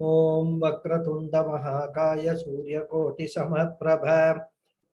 Om Vakratunda Mahakaya Suryakoti Samaprabha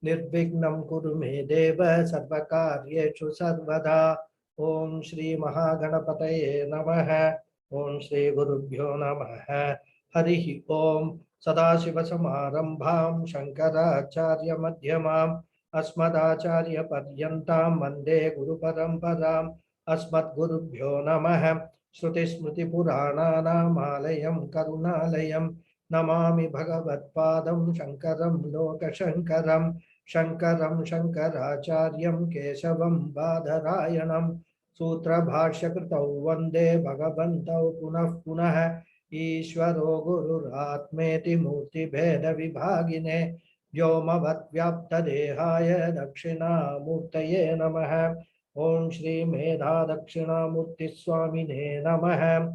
Nirvignam Kuru Me Deva Sarvakaryeshu Sarvada. Om Shri Mahaganapataye Namaha. Om Shri Gurubhyo Namaha. Harihi Om Sadashiva Samarambham Shankaracharya Madhyamam Asmadacharya Padyantam Vande Guru Paramparam Asmad Gurubhyo Namaha. Shruti Smriti Purananamalayam Karunalayam Namami Bhagavadpadam Shankaram Lokashankaram Shankaram Shankaracharyam Keshavam Badharayanam Sutra Bhashyakritau Vande Bhagavantau Punah Punah Ishvaro Gururatmeti Murti Bheda Vibhagine Vyomavad Vyapta Dehaya Dakshina Murtaye Namaha Om Shri Medha Dakshina Murti Swamine Namaha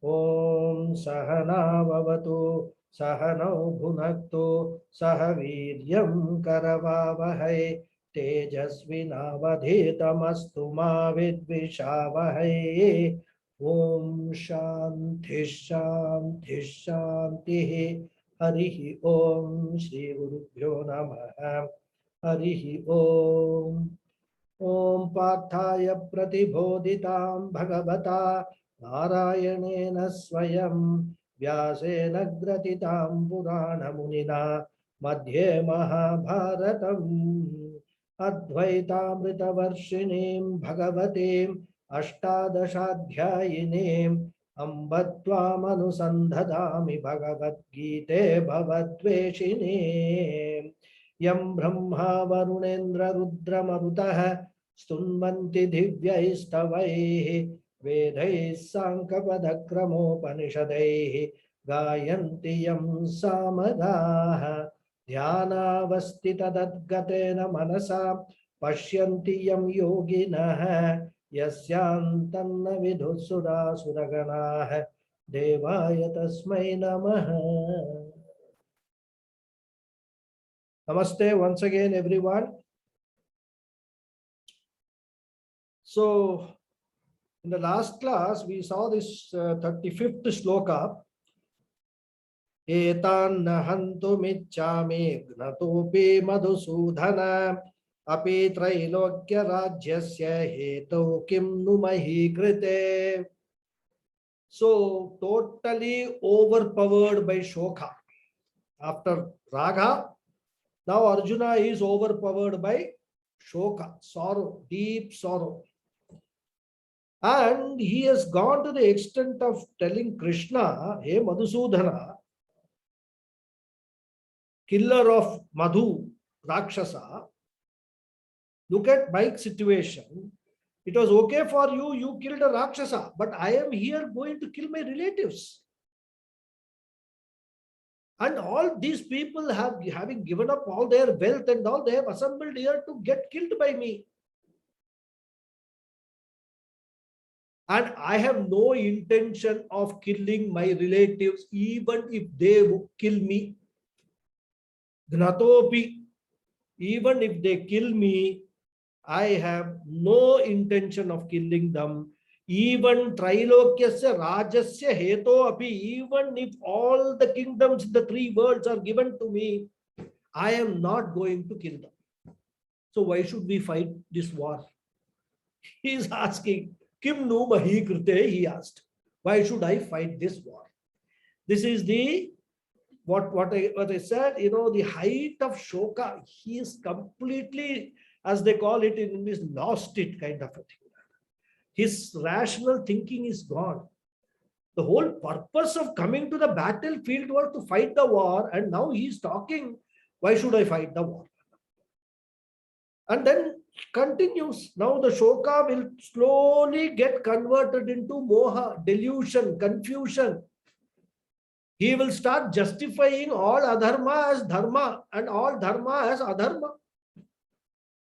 Om Sahana Vavatu Sahanau Bhunaktu Sahaviryam Karavavahai Tejasvinavadhitamastu ma vidvishavahai Om Shanti Shanti Shanti Harihi Om Shri Gurubhyo Namaha Harihi Om Om Pathaya Pratibodhitam Bhagavata Narayanena Swayam Vyasena Gratitam Purana Munina Madhye Mahabharatam Advaitamrita Varshinim Bhagavatim Ashtadashadhyayinim Ambatvam Anusandhadami Bhagavad Gite Bhavatveshinim Yam Brahma Varunendra Rudra Marutaha Stunvanti Divyaistavaihi Vedai Sankapadakramopanisadaihi Gayanti Yam Samadaha Dhyanavastita Dadgatena Manasa Pashyanti Yam Yoginaha Yasyantanna Vidhusura Suraganaha Devaya Tasmai Namaha. Namaste once again, everyone. So, in the last class, we saw this 35th shloka. Etan nahantu michami gnatopi madhusudhana api trailokya rajyasya hetu kim numahi krite. So, totally overpowered by Shoka. After Raga, now Arjuna is overpowered by Shoka, sorrow, deep sorrow. And he has gone to the extent of telling Krishna, hey Madhusudhana, killer of Madhu, Rakshasa, look at my situation. It was okay for you, you killed a Rakshasa, but I am here going to kill my relatives. And all these people having given up all their wealth and all, they have assembled here to get killed by me. And I have no intention of killing my relatives, even if they would kill me. Gnatopi, even if they kill me, I have no intention of killing them. Even Trilokyasya Rajasya Heto Api, even if all the kingdoms in the three worlds are given to me, I am not going to kill them. So why should we fight this war? He is asking, Kim nu mahi krite, he asked. Why should I fight this war? This is the what I said, the height of Shoka. He is completely, as they call it in English, lost it kind of a thing. His rational thinking is gone. The whole purpose of coming to the battlefield was to fight the war, and now he is talking, why should I fight the war? And then continues. Now the Shoka will slowly get converted into moha, delusion, confusion. He will start justifying all adharma as dharma and all dharma as adharma.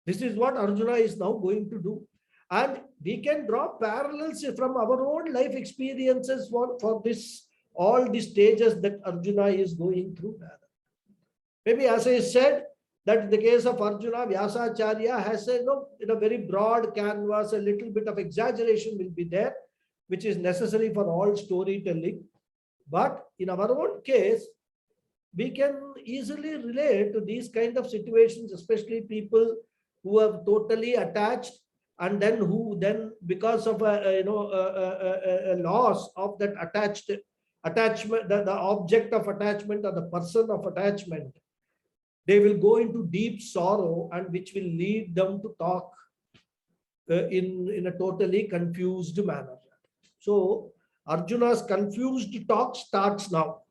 This is what Arjuna is now going to do. And we can draw parallels from our own life experiences for this, all the stages that Arjuna is going through. Maybe as I said, that in the case of Arjuna, Vyasacharya has said, in a very broad canvas, a little bit of exaggeration will be there, which is necessary for all storytelling. But in our own case, we can easily relate to these kind of situations, especially people who have totally attached, and then who then, because of a loss of that attachment, the object of attachment or the person of attachment, they will go into deep sorrow, and which will lead them to talk in a totally confused manner. So Arjuna's confused talk starts now.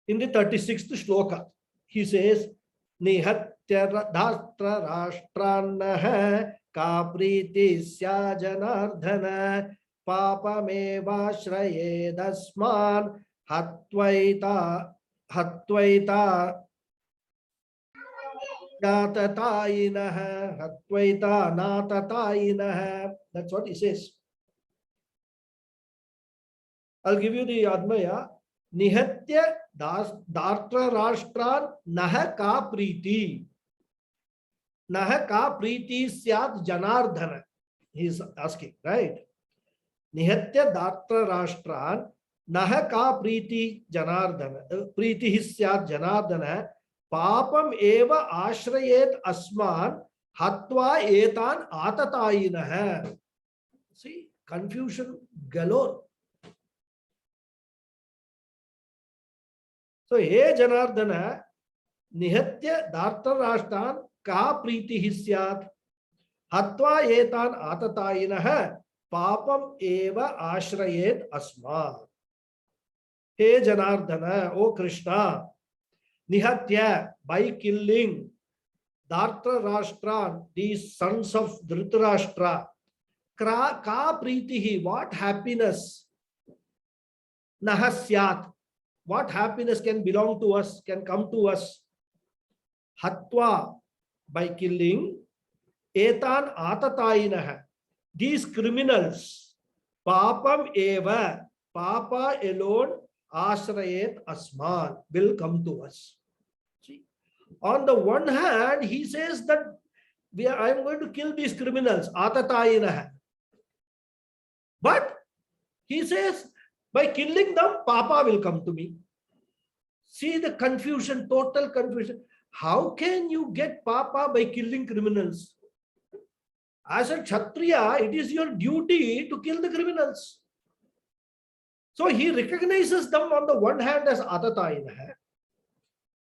In the 36th shloka, he says, Nihatya dhatra rashtrannah ka priti sya janardhana papamevashraye dasman hatvaita natatainah. That's what he says. I'll give you the Admaya. Nihatya dartra rashtran naha ka priti. Naha ka priti syat janardhana. He is asking, right? Nihatya dartra rashtran naha ka priti janardhana. Priti syat janardhana. Papam eva ashrayet asman hatva etan atatayinah. See, confusion galore. So, he Janardana, Nihatya Darta Rashtan Ka Priti Hisyat Hatva Etan Atatayinah Papam Eva Ashrayet Asma. He Janardana, O Krishna, Nihatya, by killing Darta Rashtran, these sons of Dhritarashtra, Ka Pritihi, what happiness? Nahasyat. What happiness can belong to us, can come to us? Hatva, by killing, etan atatayinah, these criminals, papam eva, papa alone, ashrayet asman, will come to us. See, on the one hand, he says that I am going to kill these criminals, atatayinah. But he says, by killing them, Papa will come to me. See the confusion, total confusion. How can you get Papa by killing criminals? As a Kshatriya, it is your duty to kill the criminals. So he recognizes them on the one hand as Atatayinah.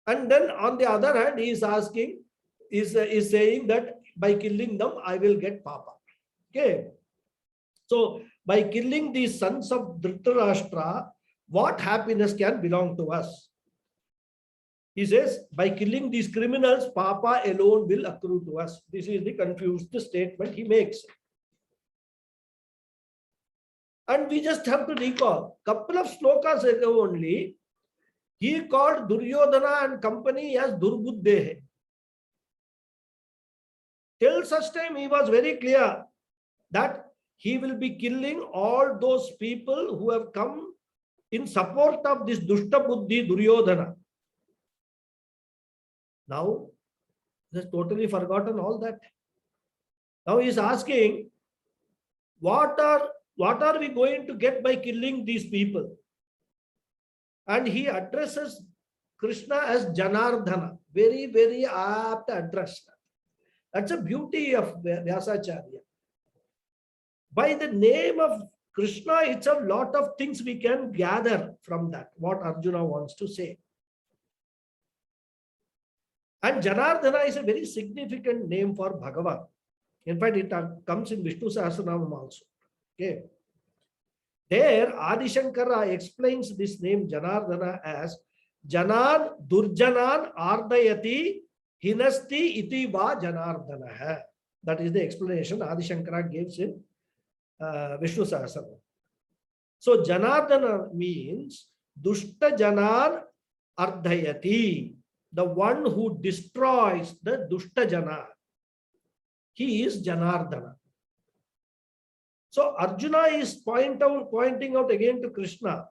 And then on the other hand, he is asking, is saying that by killing them, I will get Papa. Okay. So, by killing these sons of Dhritarashtra, what happiness can belong to us? He says, by killing these criminals, Papa alone will accrue to us. This is the confused statement he makes. And we just have to recall, couple of slokas ago only, he called Duryodhana and company as Durbuddhe. Till such time, he was very clear that he will be killing all those people who have come in support of this Dushta Buddhi Duryodhana. Now, he has totally forgotten all that. Now he is asking, what are we going to get by killing these people? And he addresses Krishna as Janardhana. Very, very apt address. That's a beauty of Vyasacharya. By the name of Krishna, it's a lot of things we can gather from that, what Arjuna wants to say. And Janardhana is a very significant name for Bhagawad. In fact, it comes in Vishnu Sahasranamam also. Okay. There, Adi Shankara explains this name Janardhana as Janan Durjanan Ardayati Hinasti Iti Va Janardhana. That is the explanation Adi Shankara gives in Vishnu Sahasranam. So Janardhana means Dushta Janan Ardhayati, the one who destroys the Dushta Jana. He is Janardhana. So Arjuna is pointing out again to Krishna.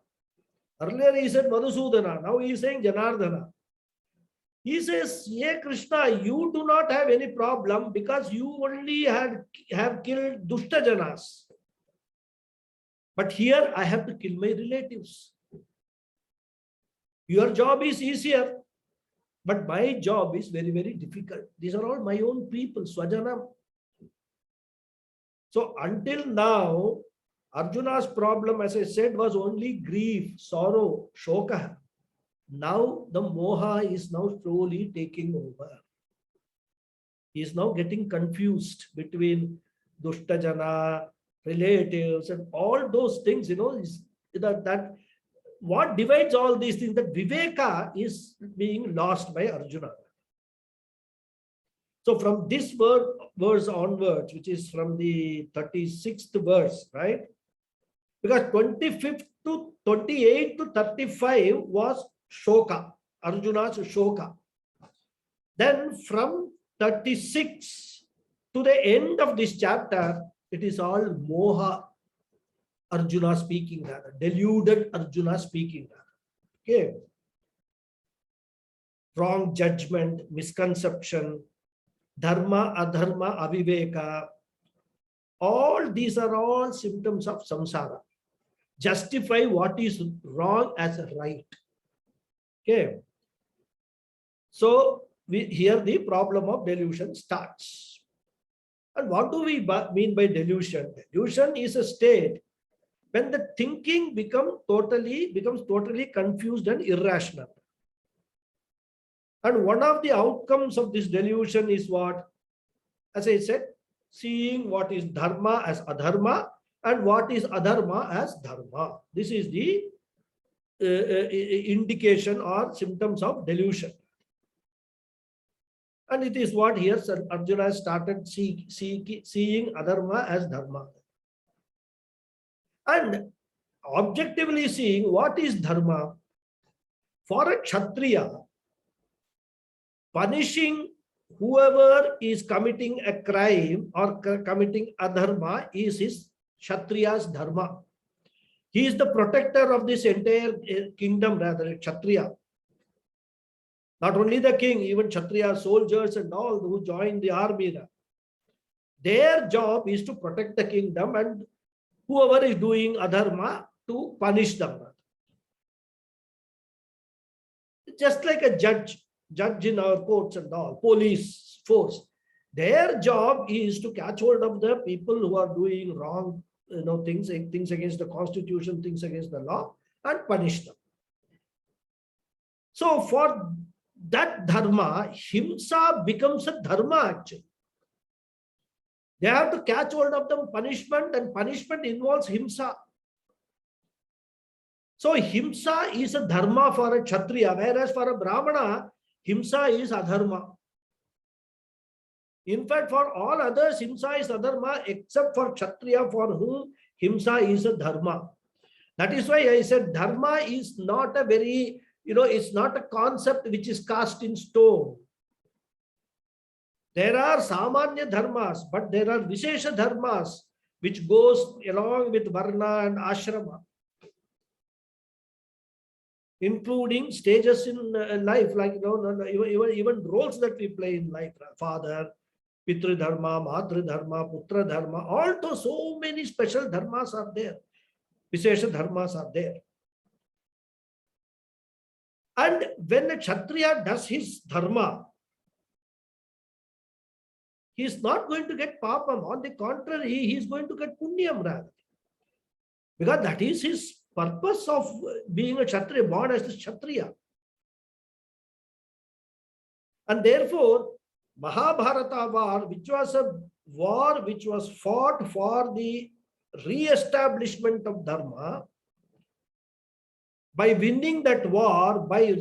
Earlier he said Madhusudana, now he is saying Janardhana. He says, "Hey Krishna, you do not have any problem because you only have killed Dushta Janas. But here I have to kill my relatives. Your job is easier, but my job is very, very difficult. These are all my own people, Swajanam. So until now, Arjuna's problem, as I said, was only grief, sorrow, shoka. Now the moha is now slowly taking over. He is now getting confused between Dushtajana, relatives, and all those things, is that what divides all these things, that Viveka is being lost by Arjuna. So from this verse onwards, which is from the 36th verse, right? Because 25th to 28 to 35 was Shoka, Arjuna's Shoka. Then from 36 to the end of this chapter, it is all Moha, Arjuna speaking rather, deluded Arjuna speaking rather. Okay. Wrong judgment, misconception, dharma, adharma, aviveka. All these are all symptoms of samsara. Justify what is wrong as right. Okay. So here the problem of delusion starts. And what do we mean by delusion? Delusion is a state when the thinking becomes totally confused and irrational. And one of the outcomes of this delusion is what? As I said, seeing what is dharma as adharma and what is adharma as dharma. This is the indication or symptoms of delusion. And it is what here Arjuna started seeing adharma as dharma. And objectively seeing what is dharma. For a Kshatriya, punishing whoever is committing a crime or committing adharma is his Kshatriya's dharma. He is the protector of this entire kingdom, rather, Kshatriya. Not only the king, even Kshatriya soldiers and all who join the army. Their job is to protect the kingdom, and whoever is doing adharma, to punish them. Just like a judge in our courts and all, police force. Their job is to catch hold of the people who are doing wrong, things against the constitution, things against the law, and punish them. So for that dharma, himsa becomes a dharma actually. They have to catch hold of them punishment, and punishment involves himsa. So himsa is a dharma for a Kshatriya, whereas for a Brahmana, himsa is adharma. In fact, for all others, himsa is adharma, except for Kshatriya, for whom himsa is a dharma. That is why I said dharma is not a very, it's not a concept which is cast in stone. There are samanya dharmas, but there are vishesha dharmas, which goes along with varna and ashrama, including stages in life, like even roles that we play in life, father, pitru dharma, matru dharma, putra dharma, also so many special dharmas are there, vishesha dharmas are there. And when a Kshatriya does his dharma, he is not going to get papam. On the contrary, he is going to get punyam rather. Because that is his purpose of being a Kshatriya, born as a Kshatriya. And therefore, Mahabharata war, which was a war which was fought for the re-establishment of Dharma, by winning that war, by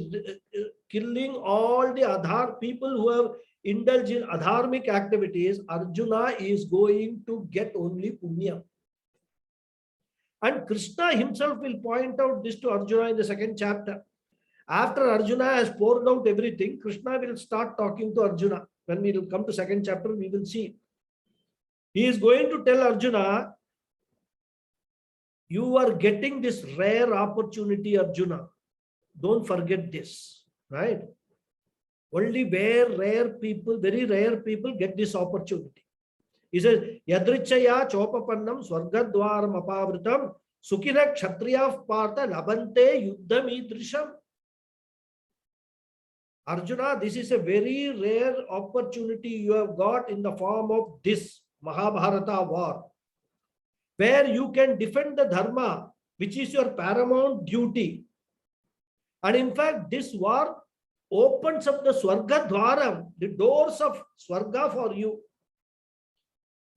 killing all the people who have indulged in adharmic activities, Arjuna is going to get only punya. And Krishna himself will point out this to Arjuna in the second chapter. After Arjuna has poured out everything, Krishna will start talking to Arjuna. When we will come to second chapter, we will see. He is going to tell Arjuna, you are getting this rare opportunity, Arjuna. Don't forget this, right? Only very rare people get this opportunity. He says, Yadrichaya chopapannam swargadwaram apavritam Sukhina Kshatriya Partha Labante Yuddham Idrisham. Arjuna, this is a very rare opportunity you have got in the form of this Mahabharata war, where you can defend the dharma, which is your paramount duty. And in fact, this war opens up the Swarga Dwaram, the doors of Swarga for you.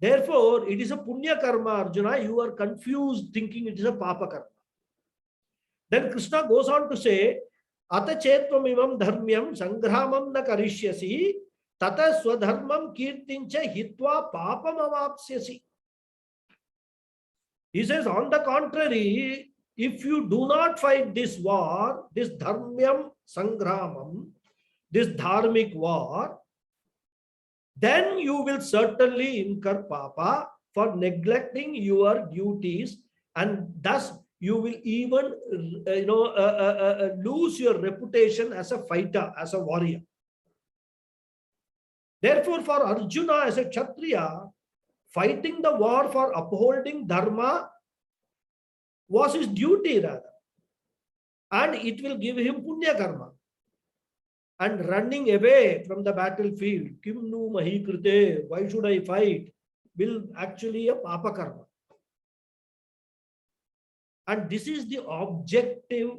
Therefore, it is a Punya Karma, Arjuna. You are confused thinking it is a Papa Karma. Then Krishna goes on to say, Ata chetvam dharmyam sangramam na karishyasi tata swadharmam kirtincha hitva papam avapsyasi. He says, on the contrary, if you do not fight this war, this dharmyam sangramam, this dharmic war, then you will certainly incur papa for neglecting your duties, and thus you will even lose your reputation as a fighter, as a warrior. Therefore, for Arjuna as a Kshatriya, fighting the war for upholding dharma was his duty rather, and it will give him punya karma. And running away from the battlefield, kim nu mahi krite, why should I fight, will actually a papa karma. And this is the objective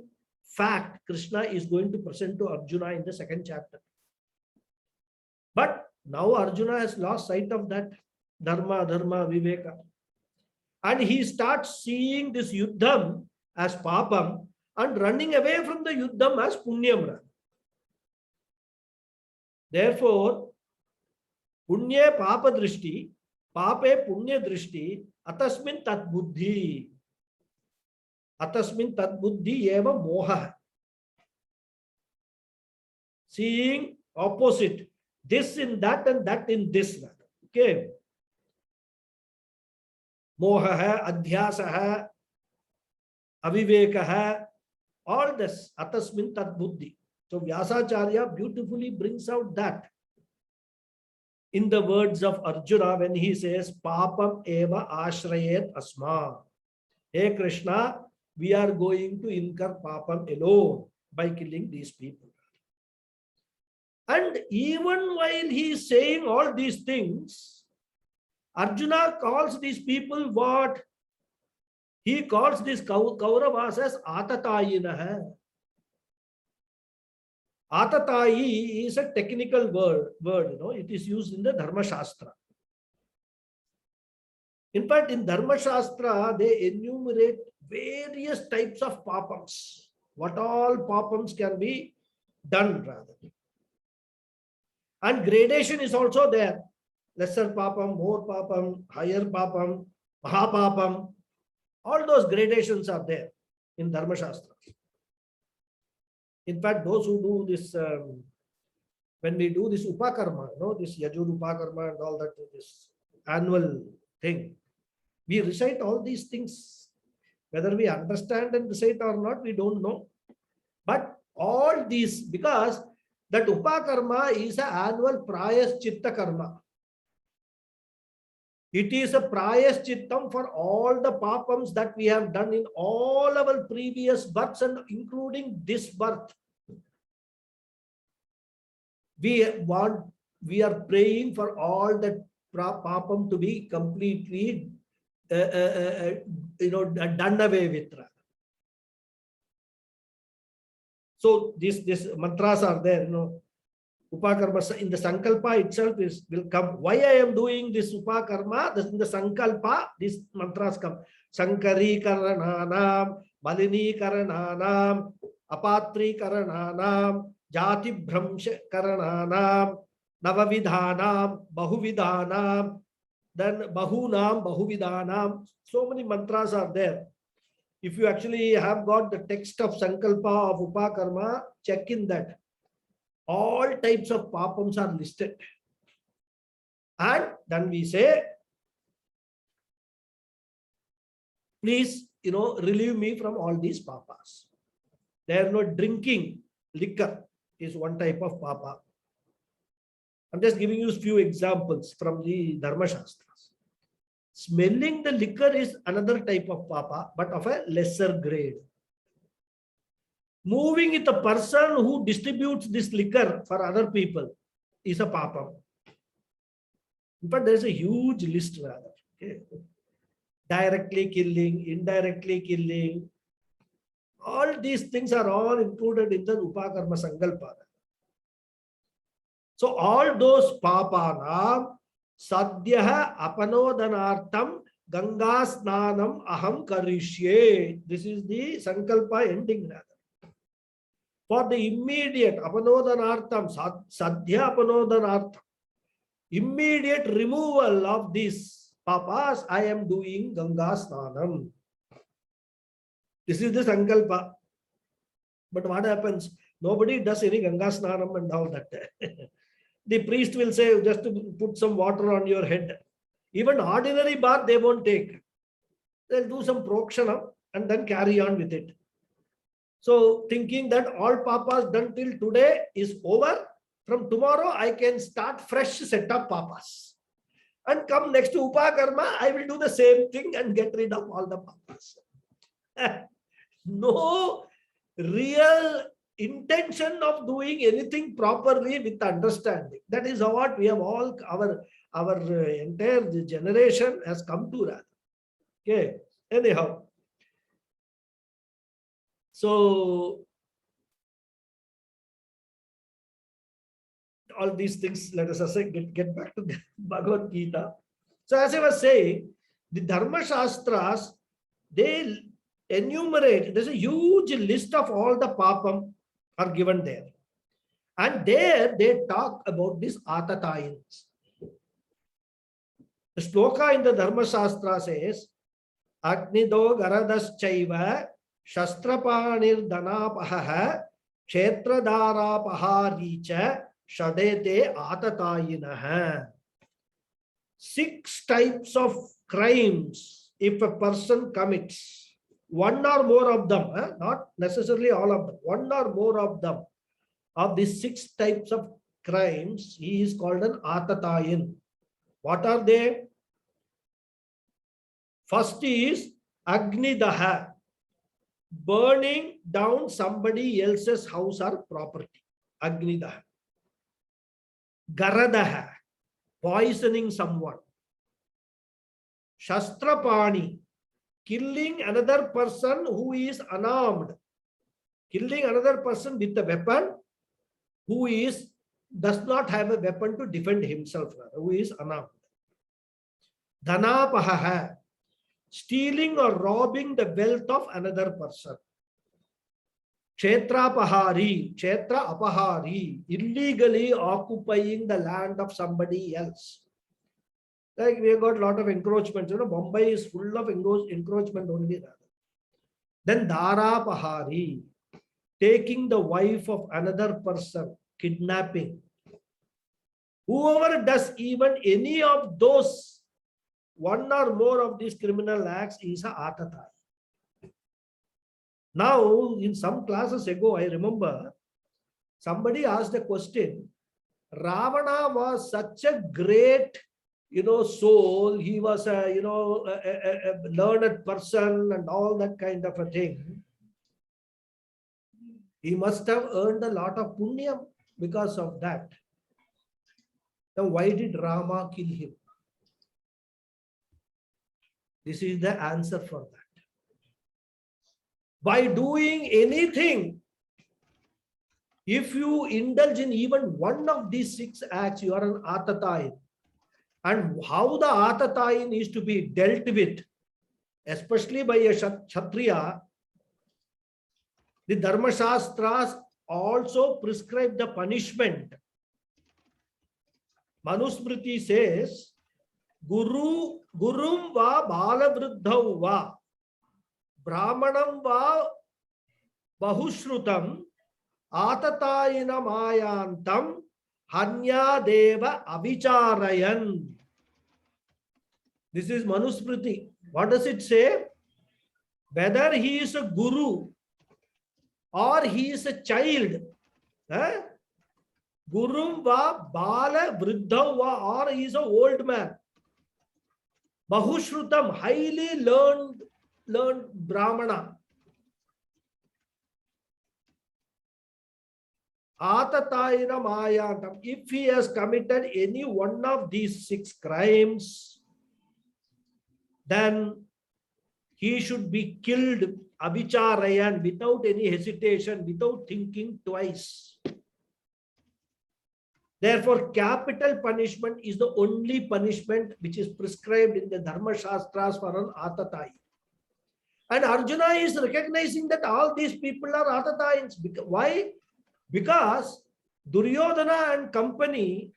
fact Krishna is going to present to Arjuna in the second chapter. But now Arjuna has lost sight of that dharma, viveka. And he starts seeing this yuddham as papam and running away from the yuddham as punyam. Therefore, punye papa drishti, pape punya drishti, atasmin tat buddhi. Atasmin tat buddhi eva moha. Seeing opposite, this in that and that in this. Okay. Moha hai, adhyasa hai, aviveka hai, all this, atasmin tat buddhi. So Vyasacharya beautifully brings out that in the words of Arjuna when he says, Papam eva ashrayet asma. Hey Krishna, we are going to incur papam alone by killing these people. And even while he is saying all these things, Arjuna calls these people what? He calls these Kauravas as Atatayinah. Atatayi is a technical word, it is used in the Dharma Shastra. In fact, in Dharma Shastra, they enumerate various types of papams. What all papams can be done rather. And gradation is also there. Lesser papam, more papam, higher papam, mahapapam. All those gradations are there in Dharma Shastra. In fact, those who do this, when we do this upakarma, this Yajur upakarma and all that, this annual thing, we recite all these things. Whether we understand and recite or not, we don't know. But all these, because that upakarma is an annual prayaschitta karma. It is a prayaschittam for all the papams that we have done in all our previous births and including this birth. We are praying for all that papam to be completely done away with. So this mantras are there, upakarma in the sankalpa itself will come. Why I am doing this upakarma? In the sankalpa, these mantras come. Sankari karananam, balini karananam, apatri karananam, jati bhramsha karananam, navavidhanam, bahuvidhanam, then bahunam, bahuvidhanam. So many mantras are there. If you actually have got the text of sankalpa of upakarma, check in that. All types of papams are listed. And then we say, please, relieve me from all these papas. They are not drinking liquor is one type of papa. I'm just giving you a few examples from the Dharma Shastras. Smelling the liquor is another type of papa, but of a lesser grade. Moving with a person who distributes this liquor for other people is a papa. But there's a huge list rather. Okay. Directly killing, indirectly killing, all these things are all included in the Upakarma Sankalpa. So all those papanam sadhyaha apanodanartam Ganga snanam aham karishye. This is the Sankalpa ending rather. For the immediate apanodanartam, sadhya apanodanartam, immediate removal of these papas, I am doing Ganga snanam. This is the Sankalpa. But what happens? Nobody does any Ganga snanam and all that. The priest will say, just to put some water on your head. Even ordinary bath they won't take. They'll do some prokshana and then carry on with it. So thinking that all papas done till today is over, from tomorrow I can start fresh set of papas. And come next to Upakarma, I will do the same thing and get rid of all the papas. No real intention of doing anything properly with understanding. That is what we have all, our entire generation has come to rather. Okay. Anyhow. So all these things, let us say, get back to Bhagavad Gita. So as I was saying, the Dharma Shastras, they enumerate, there's a huge list of all the papam are given there. And there they talk about these atatayins. The shloka in the Dharma Shastra says, Agnido Garadaschaiva Shastrapanir Danapaha Kshetradharapaharicha Shadete Atatayinaha. 6 types of crimes if a person commits. One or more of them, not necessarily all of them, one or more of them, of these 6 types of crimes, he is called an atatayin. What are they? First is Agnidaha, burning down somebody else's house or property. Agnidaha. Garadaha, poisoning someone. Shastrapani, killing another person who is unarmed. Killing another person with a weapon who does not have a weapon to defend himself, who is unarmed. Dhanapaha, stealing or robbing the wealth of another person. Kshetrapahari, Kshetra apahari, illegally occupying the land of somebody else. Like we have got a lot of encroachments. Bombay is full of encroachment only. Then Dharapahari, taking the wife of another person, kidnapping. Whoever does even any of those, one or more of these criminal acts is a atatai. Now, in some classes ago, I remember somebody asked a question. Ravana was such a great, soul. He was a learned person and all that kind of a thing. He must have earned a lot of punya because of that. Now, why did Rama kill him? This is the answer for that. By doing anything, if you indulge in even one of these 6 acts, you are an atatayin. And how the atatayin is to be dealt with, especially by a Kshatriya, the Dharma Shastras also prescribe the punishment. Manusmriti says, Gurum va balavruddhau va Brahmanam va bahushrutam atatayina mayantam hanya deva avicharayan. This is Manusmriti. What does it say? Whether he is a guru or he is a child, Gurum va bala vriddha va, or he is an old man. Bahushrutam, highly learned Brahmana. Atataira Mayantam. If he has committed any one of these 6 crimes, then he should be killed abhicharayan, without any hesitation, without thinking twice. Therefore, capital punishment is the only punishment which is prescribed in the Dharma Shastras for an Atatai. And Arjuna is recognizing that all these people are Atatayins. Why? Because Duryodhana and company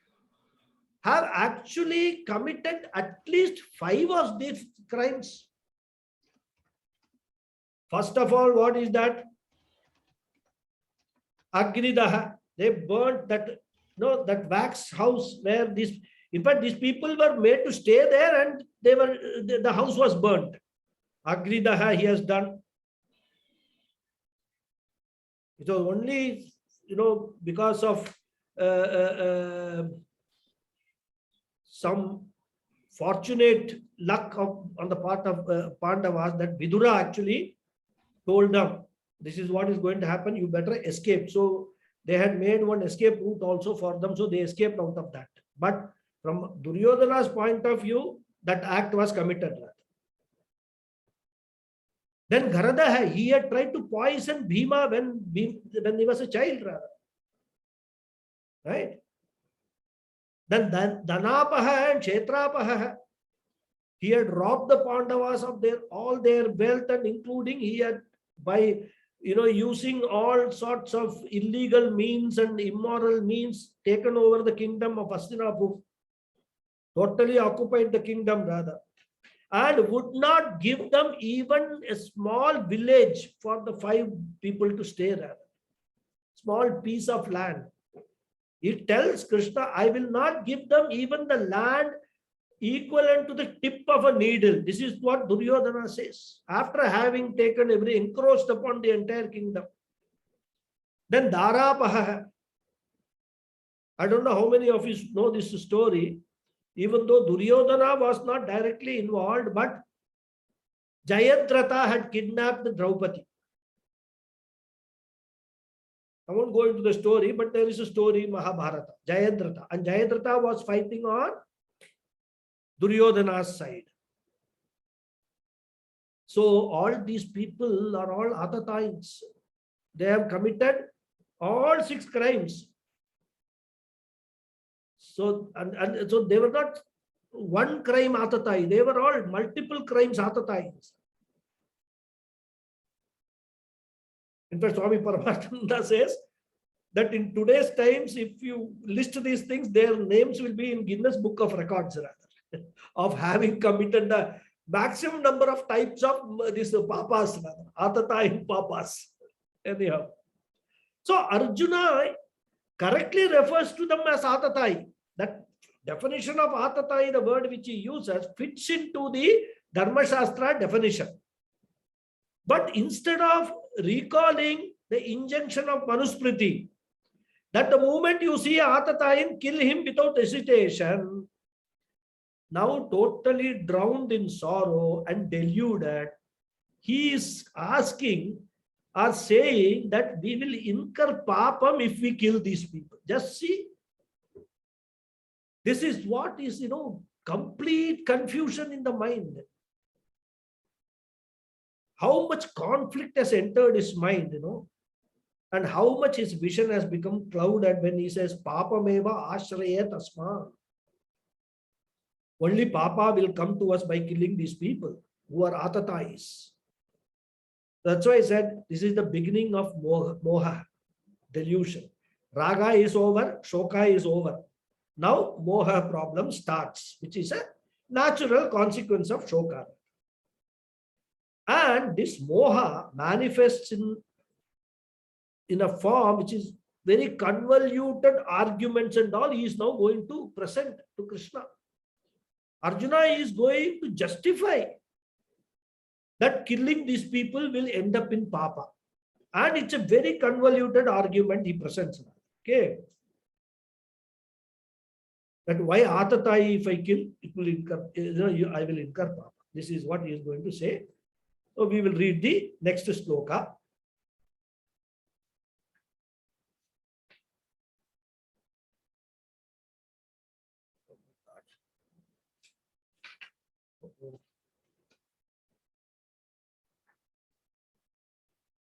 have actually committed at least 5 of these crimes. First of all, what is that? Agnidaha. They burnt that, that wax house where these, in fact, these people were made to stay there, and the house was burnt. Agnidaha he has done. It was only, because of some fortunate luck on the part of Pandavas that Vidura actually told them, this is what is going to happen, you better escape. So they had made one escape route also for them, so they escaped out of that. But from Duryodhana's point of view, that act was committed. Then Garada, he had tried to poison Bhima when he was a child. Right? Then Danapaha and Kshetrapaha, he had robbed the Pandavas of all their wealth, and including he had, by using all sorts of illegal means and immoral means, taken over the kingdom of Hastinapur, totally occupied the kingdom rather, and would not give them even a small village for the 5 people to stay rather, small piece of land. It tells Krishna, I will not give them even the land equivalent to the tip of a needle. This is what Duryodhana says, after having taken encroached upon the entire kingdom. Then Darapaha. I don't know how many of you know this story, even though Duryodhana was not directly involved, but Jayadratha had kidnapped Draupadi. I won't go into the story, but there is a story in Mahabharata, Jayadratha. And Jayadratha was fighting on Duryodhana's side. So all these people are all Atatayins. They have committed all 6 crimes. So, and so they were not one crime Atatai, they were all multiple crimes Atatayins. In fact, Swami Paramatmananda says that in today's times, if you list these things, their names will be in Guinness Book of Records rather, of having committed the maximum number of types of these papas, Atatayin papas. Anyhow. So Arjuna correctly refers to them as Atatai. That definition of Atatai, the word which he uses, fits into the Dharma Shastra definition. But instead of recalling the injunction of Manusmriti, that the moment you see Atatayin, kill him without hesitation, now totally drowned in sorrow and deluded, he is asking or saying that we will incur papam if we kill these people. Just see. This is what is, complete confusion in the mind. How much conflict has entered his mind, and how much his vision has become clouded when he says, Papameva ashraya tasma. Only Papa will come to us by killing these people who are Atatais. That's why I said this is the beginning of moha, delusion. Raga is over, Shoka is over. Now moha problem starts, which is a natural consequence of Shoka. And this moha manifests in a form which is very convoluted arguments and all. He is now going to present to Krishna. Arjuna is going to justify that killing these people will end up in papa. And it's a very convoluted argument he presents. Okay. That why Atatai, if I kill, it will incur, I will incur papa. This is what he is going to say. So we will read the next sloka.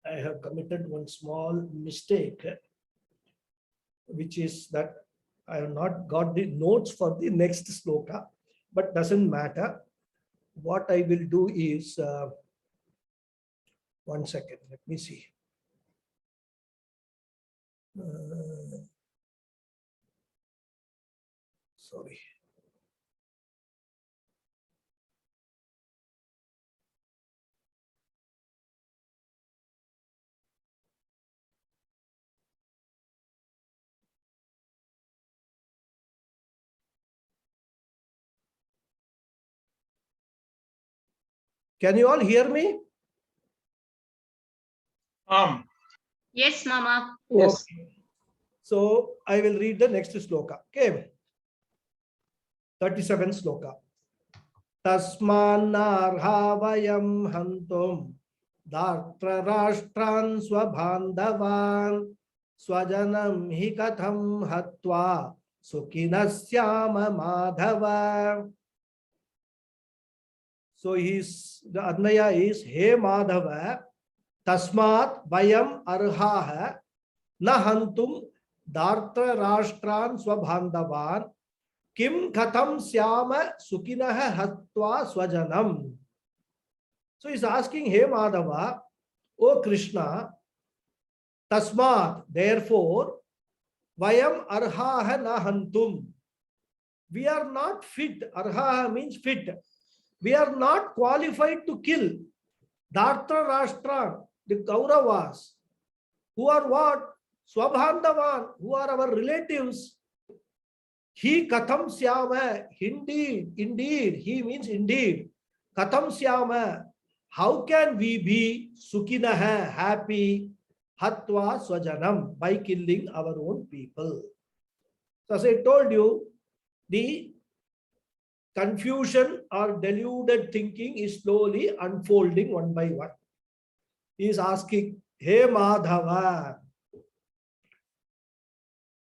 I have committed one small mistake, which is that I have not got the notes for the next sloka, but doesn't matter. What I will do is, 1 second, let me see. Sorry. Can you all hear me? Yes, Mama. Yes. Okay. So I will read the next sloka. Okay. 37 sloka. Tasmanarha vayam hantum dartra rashtran swabandhavan swajanam hi katham hatva sukinasyama madhava. So the Adnaya is, He Madhava, Tasmat Vayam Arhaha Na Hantum Dartra Rashtran Swabandhavan Kim Katham Syama Sukinaha Hatva Swajanam. So he's asking, He Madhava, O Krishna, Tasmat, therefore, Vayam Arhaha Na Hantum. We are not fit. Arhaha means fit. We are not qualified to kill. Dartra Rashtra, the Kauravas, who are what? Swabhandavan, who are our relatives. He Katham Syama, indeed, he means indeed. Katham Syama, how can we be Sukinaha, happy, Hatva Swajanam, by killing our own people? So as I told you, the confusion or deluded thinking is slowly unfolding one by one. He is asking, Hey Madhava,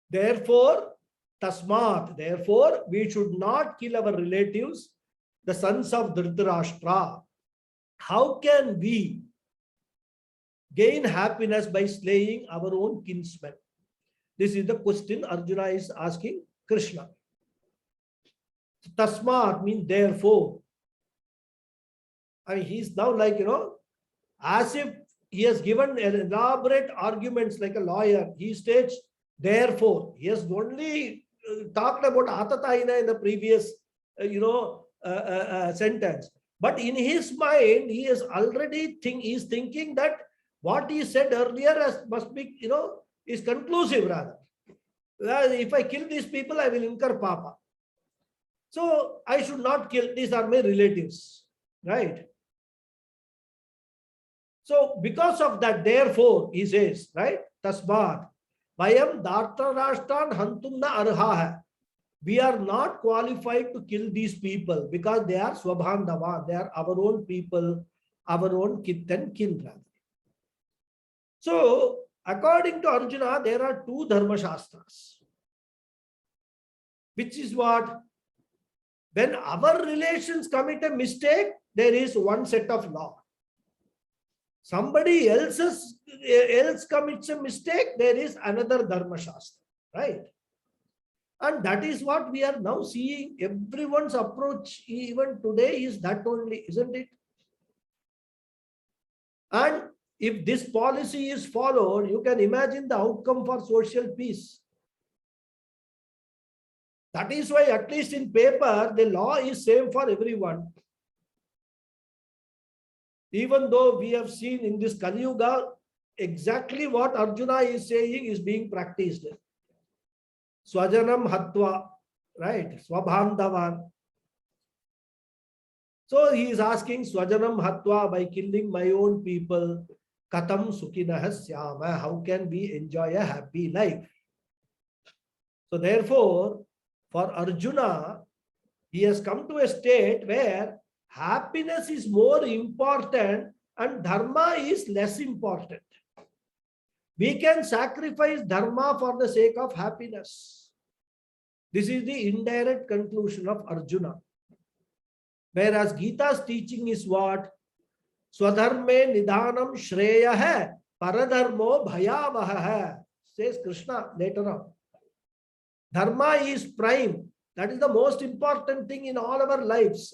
therefore, Tasmat, therefore, we should not kill our relatives, the sons of Dhritarashtra. How can we gain happiness by slaying our own kinsmen? This is the question Arjuna is asking Krishna. Tasmat means therefore. I mean, he's now like, as if he has given elaborate arguments like a lawyer. He states, therefore, he has only talked about Atataina in the previous, sentence. But in his mind, he is already thinking that what he said earlier must be, is conclusive rather. If I kill these people, I will incur papa. So I should not kill. These are my relatives, right? So because of that, therefore, he says, right? Tasmat, Vayam Dartra Rashtan Hantumna Arhaha. We are not qualified to kill these people because they are Swabhandava. They are our own people, our own kith and kin. So, according to Arjuna, there are two Dharma Shastras. Which is what? When our relations commit a mistake, there is one set of law. Somebody else commits a mistake, there is another Dharma Shastra, right? And that is what we are now seeing. Everyone's approach, even today, is that only, isn't it? And if this policy is followed, you can imagine the outcome for social peace. That is why, at least in paper, the law is same for everyone. Even though we have seen in this Kali Yuga, exactly what Arjuna is saying is being practiced. Swajanam Hatva, right? Swabhandavan. So he is asking, Swajanam Hatva, by killing my own people, Katam Sukinaha Syama, how can we enjoy a happy life? So therefore, For Arjuna, he has come to a state where happiness is more important and dharma is less important. We can sacrifice dharma for the sake of happiness. This is the indirect conclusion of Arjuna. Whereas Gita's teaching is what? Swadharme nidhanam shreya hai, paradharmo bhayavaha hai, says Krishna later on. Dharma is prime. That is the most important thing in all our lives.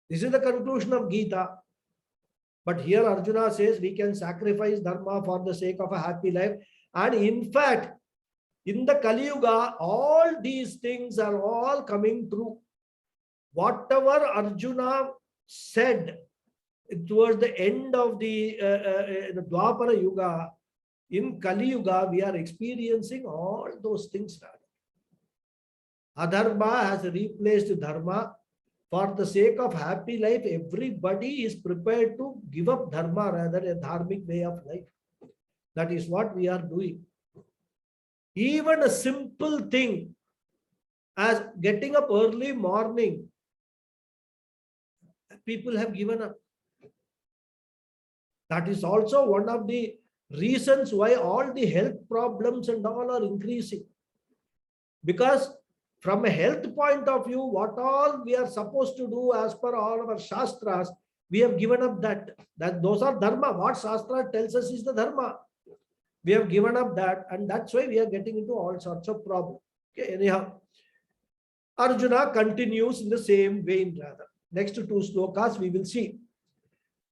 This is the conclusion of Gita. But here Arjuna says we can sacrifice dharma for the sake of a happy life. And in fact, in the Kali Yuga, all these things are all coming true. Whatever Arjuna said towards the end of the Dwapara Yuga, in Kali Yuga, we are experiencing all those things. Adharma has replaced dharma. For the sake of happy life, everybody is prepared to give up dharma rather a dharmic way of life. That is what we are doing. Even a simple thing as getting up early morning, people have given up. That is also one of the reasons why all the health problems and all are increasing. Because from a health point of view, what all we are supposed to do as per all our shastras, we have given up that. Those are dharma. What shastra tells us is the dharma. We have given up that, and that's why we are getting into all sorts of problems. Okay, anyhow, Arjuna continues in the same vein rather. Next two slokas we will see.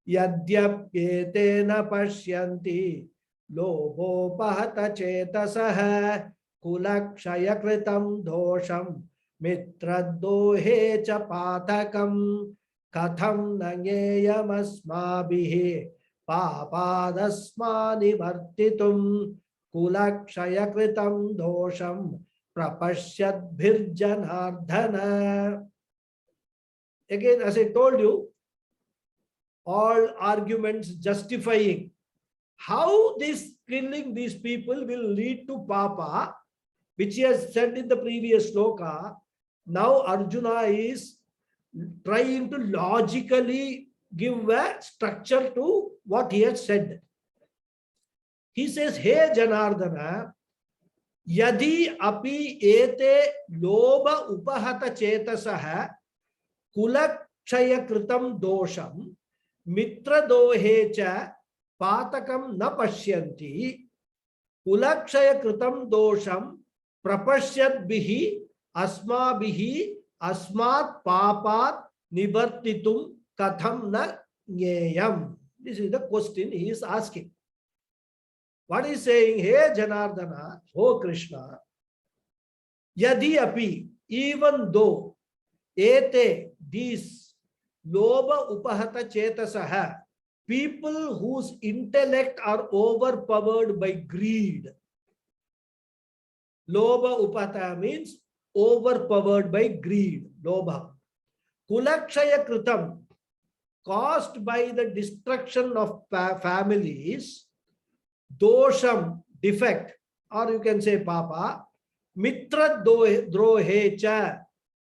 Yadyapyetena pashyanti lobhopahata chetasah kulakshaya kritam dosham mitradohe cha patakam katham nangeyam asmabhihi papadasmani vartitum kulakshaya kritam dosham prapashyadbhir janardhana. Again, as I told you, all arguments justifying how this killing these people will lead to papa, which he has said in the previous sloka. Now Arjuna is trying to logically give a structure to what he has said. He says, Hey Janardana, yadi api ete loba upahata chetasaha kulakshaya kritam dosham mitra dohecha patakam na pashyanti kulakshaya kritam dosham prapashyat bihi asma bihi asmat papat nivartitum katham na nyeyam. This is the question he is asking. What is saying? Hey Janardana, oh Krishna, yadi api, even though ete, these loba upahata chetasaha, people whose intellect are overpowered by greed. Loba upahata means overpowered by greed. Loba. Kulakshaya kritam, caused by the destruction of families. Dosham, defect, or you can say papa. Mitra drohecha,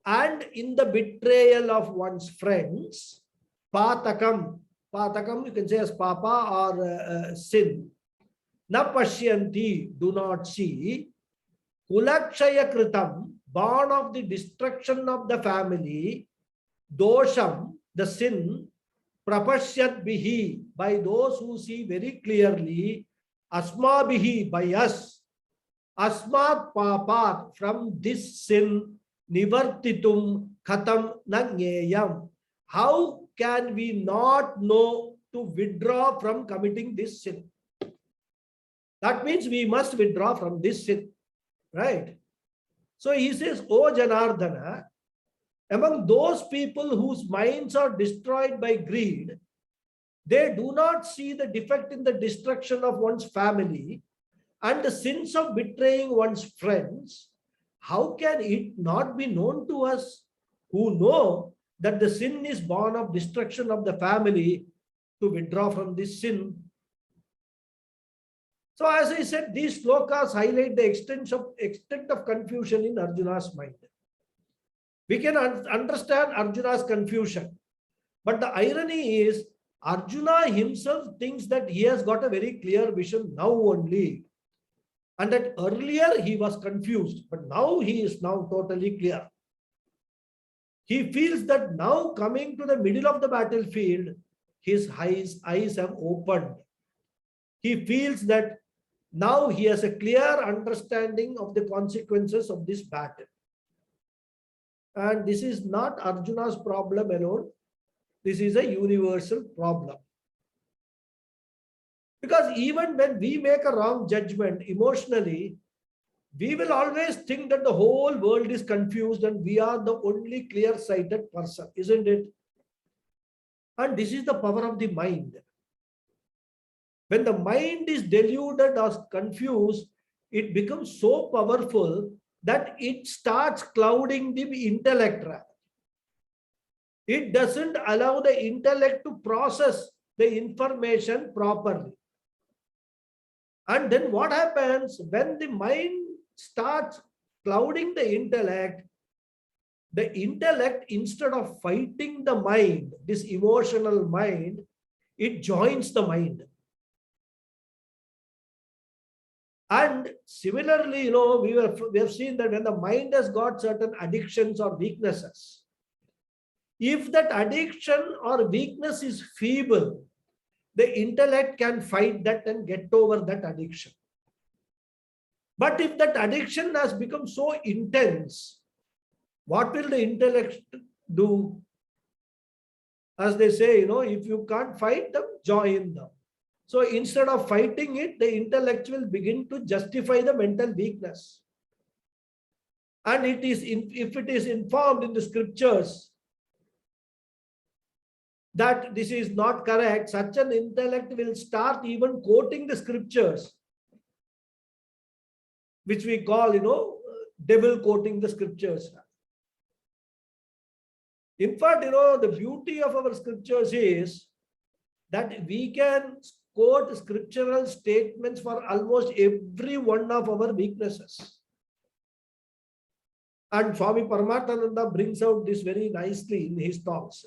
and in the betrayal of one's friends. Patakam, patakam you can say as papa or sin. Na pashyanti, do not see. Kulakshaya kritam, born of the destruction of the family. Dosham, the sin. Prapashyat bihi, by those who see very clearly. Asma bihi, by us. Asmat papat, from this sin. Nivartitum khatam nanyeyam. How can we not know to withdraw from committing this sin? That means we must withdraw from this sin. Right? So he says, O Janardana, among those people whose minds are destroyed by greed, they do not see the defect in the destruction of one's family and the sins of betraying one's friends. How can it not be known to us who know that the sin is born of destruction of the family to withdraw from this sin? So as I said, these slokas highlight the extent of confusion in Arjuna's mind. We can understand Arjuna's confusion. But the irony is, Arjuna himself thinks that he has got a very clear vision now only. And that earlier he was confused, but now he is now totally clear. He feels that now coming to the middle of the battlefield, his eyes have opened. He feels that now he has a clear understanding of the consequences of this battle. And this is not Arjuna's problem alone. This is a universal problem. Because even when we make a wrong judgment emotionally, we will always think that the whole world is confused and we are the only clear-sighted person, isn't it? And this is the power of the mind. When the mind is deluded or confused, it becomes so powerful that it starts clouding the intellect. It doesn't allow the intellect to process the information properly. And then what happens when the mind starts clouding the intellect, instead of fighting the mind, this emotional mind, it joins the mind. And similarly, we have seen that when the mind has got certain addictions or weaknesses, if that addiction or weakness is feeble, the intellect can fight that and get over that addiction. But if that addiction has become so intense, what will the intellect do? As they say, if you can't fight them, join them. So instead of fighting it, the intellect will begin to justify the mental weakness. And if it is informed in the scriptures that this is not correct, such an intellect will start even quoting the scriptures, which we call, devil quoting the scriptures. In fact, the beauty of our scriptures is that we can quote scriptural statements for almost every one of our weaknesses. And Swami Paramatmananda brings out this very nicely in his talks.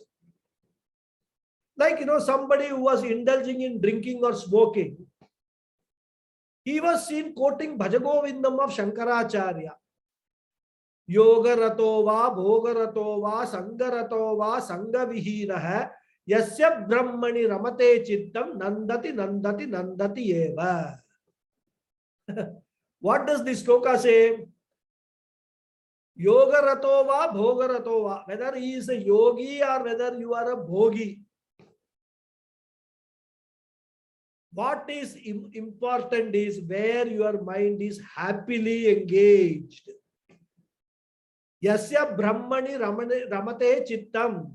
Like, somebody who was indulging in drinking or smoking, he was seen quoting Bhajagovindam of Shankaracharya. Yoga rato va, bhoga rato va, sanga rato va, sanga vihinaha, yasya brahmani ramate chittam, nandati, nandati, nandati eva. What does this sloka say? Yoga rato va, bhoga rato va. Whether he is a yogi or whether you are a bhogi, what is important is where your mind is happily engaged. Yasya brahmani ramate chittam.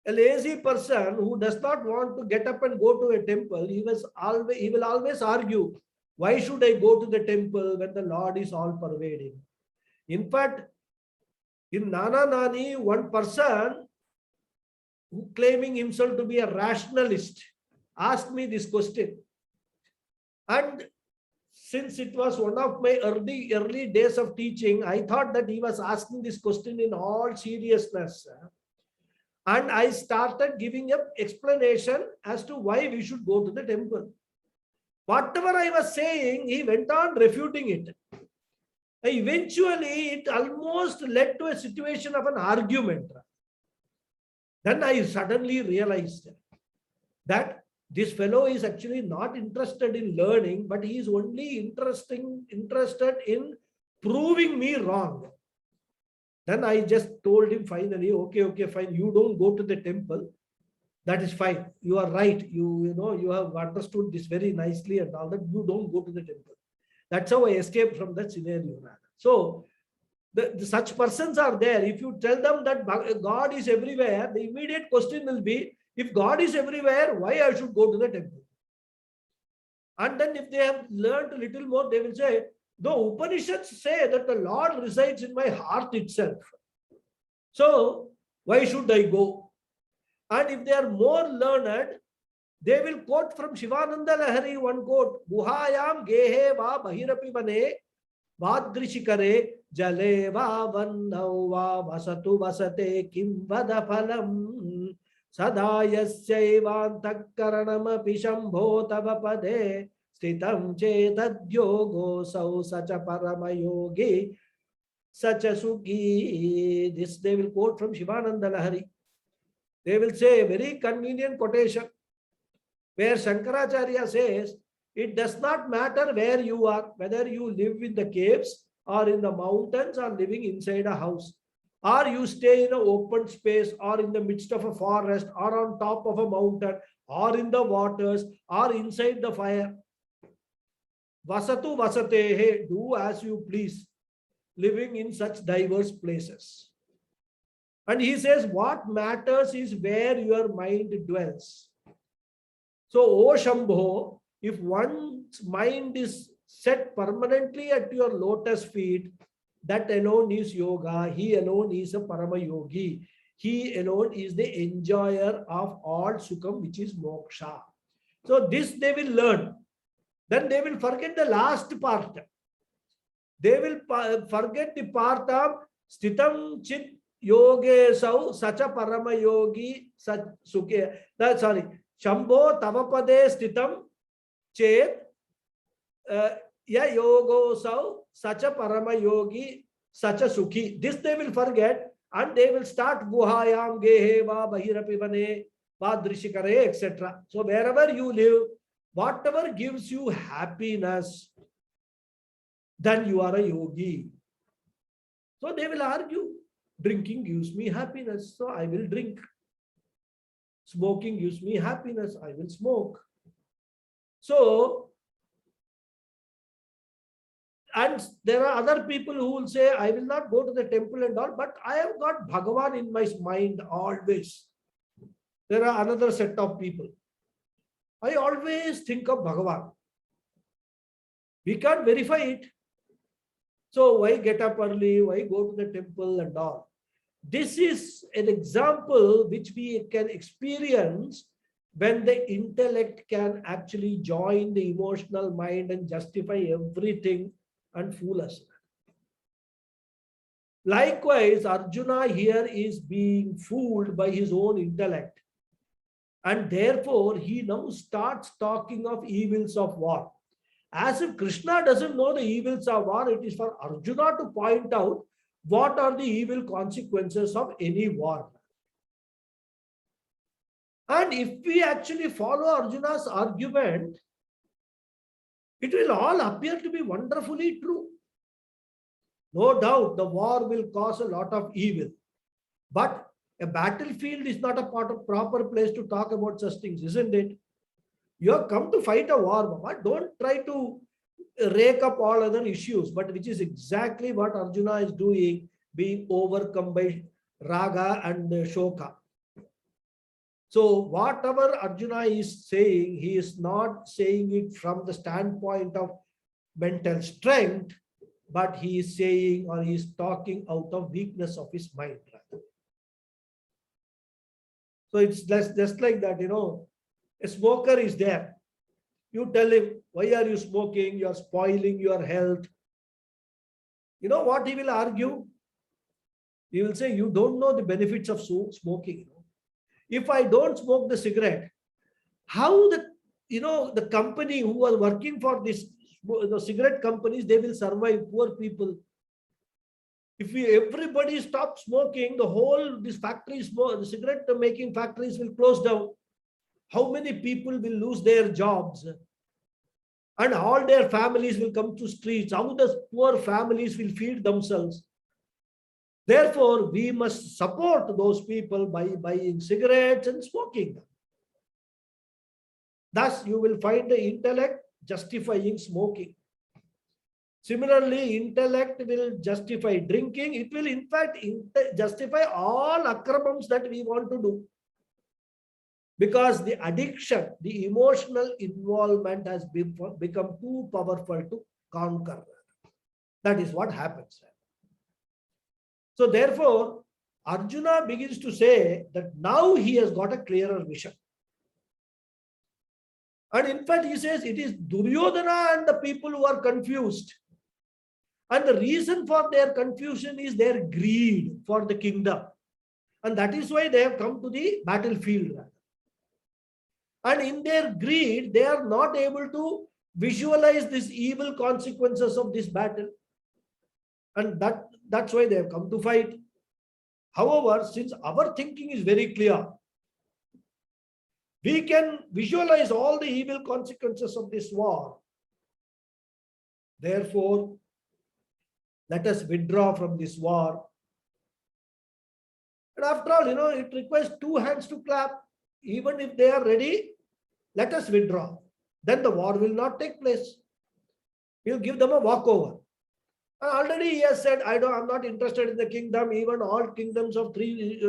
A lazy person who does not want to get up and go to a temple, he will always argue, why should I go to the temple when the Lord is all pervading? In fact, in Nana Nani, one person who claiming himself to be a rationalist asked me this question. And since it was one of my early days of teaching, I thought that he was asking this question in all seriousness. And I started giving an explanation as to why we should go to the temple. Whatever I was saying, he went on refuting it. Eventually, it almost led to a situation of an argument. Then I suddenly realized that this fellow is actually not interested in learning, but he is only interested in proving me wrong. Then I just told him finally, okay, fine. You don't go to the temple. That is fine. You are right. You have understood this very nicely and all that. You don't go to the temple. That's how I escaped from that scenario. So such persons are there. If you tell them that God is everywhere, the immediate question will be, if God is everywhere, why I should go to the temple? And then if they have learned a little more, they will say, the Upanishads say that the Lord resides in my heart itself. So why should I go? And if they are more learned, They will quote from Shivananda Lahari one quote, Guhayam gehe va bahirapi vane vadrishikare jale va vannau va vasatu vasate kim vada phalam sadayasyavantakkaranamapi shambho tava pade stitam chetadyogo sau sacha paramayogi sacha sukhi. This they will quote from Shivananda Lahari. They will say a very convenient quotation where Shankaracharya says, it does not matter where you are, whether you live in the caves or in the mountains or living inside a house, or you stay in an open space or in the midst of a forest or on top of a mountain or in the waters or inside the fire. Vasatu vasatehe, do as you please, living in such diverse places. And he says, what matters is where your mind dwells. So, O Shambho, if one's mind is set permanently at your lotus feet, that alone is yoga. He alone is a Parama Yogi. He alone is the enjoyer of all Sukham, which is moksha. So, this they will learn. Then they will forget the last part. They will forget the part of Stitam Chit Yoge Sau Sacha Parama Yogi Sach Sukhe. Sorry. Shambho Tavapade Stitam Chet Ya Yogo Sau Sacha Parama Yogi Sacha Sukhi. This they will forget and they will start Guhayam Gehe Va Bahirapi Vane Vadrishikare, etc. So wherever you live, whatever gives you happiness, then you are a yogi. So they will argue, drinking gives me happiness, so I will drink. Smoking gives me happiness, I will smoke. So, and there are other people who will say, I will not go to the temple and all, but I have got Bhagawad in my mind always. There are another set of people. I always think of Bhagawad. We can't verify it. So why get up early? Why go to the temple and all? This is an example which we can experience when the intellect can actually join the emotional mind and justify everything and fool us. Likewise, Arjuna here is being fooled by his own intellect. And therefore, he now starts talking of evils of war. As if Krishna doesn't know the evils of war, it is for Arjuna to point out what are the evil consequences of any war. And if we actually follow Arjuna's argument, it will all appear to be wonderfully true. No doubt the war will cause a lot of evil. But a battlefield is not a proper place to talk about such things, isn't it? You have come to fight a war, Mama. Don't try to rake up all other issues, but which is exactly what Arjuna is doing, being overcome by Raga and Shoka. So whatever Arjuna is saying, he is not saying it from the standpoint of mental strength, but he is saying or he is talking out of weakness of his mind. So it's just like that, a smoker is there. You tell him, why are you smoking? You are spoiling your health. You know what he will argue? He will say, you don't know the benefits of smoking. If I don't smoke the cigarette, how the company who are working for this, the cigarette companies, they will survive, poor people. If everybody stops smoking, this factories, the cigarette making factories will close down. How many people will lose their jobs? And all their families will come to streets. How the poor families will feed themselves? Therefore, we must support those people by buying cigarettes and smoking them. Thus, you will find the intellect justifying smoking. Similarly, intellect will justify drinking. It will, in fact, justify all akramams that we want to do. Because the addiction, the emotional involvement has become too powerful to conquer. That is what happens. So therefore, Arjuna begins to say that now he has got a clearer vision. And in fact, he says it is Duryodhana and the people who are confused. And the reason for their confusion is their greed for the kingdom. And that is why they have come to the battlefield. And in their greed, they are not able to visualize these evil consequences of this battle. And that's why they have come to fight. However, since our thinking is very clear, we can visualize all the evil consequences of this war. Therefore, let us withdraw from this war. And after all, it requires two hands to clap. Even if they are ready, let us withdraw. Then the war will not take place. We'll give them a walkover. And already he has said, I'm not interested in the kingdom. Even all kingdoms of three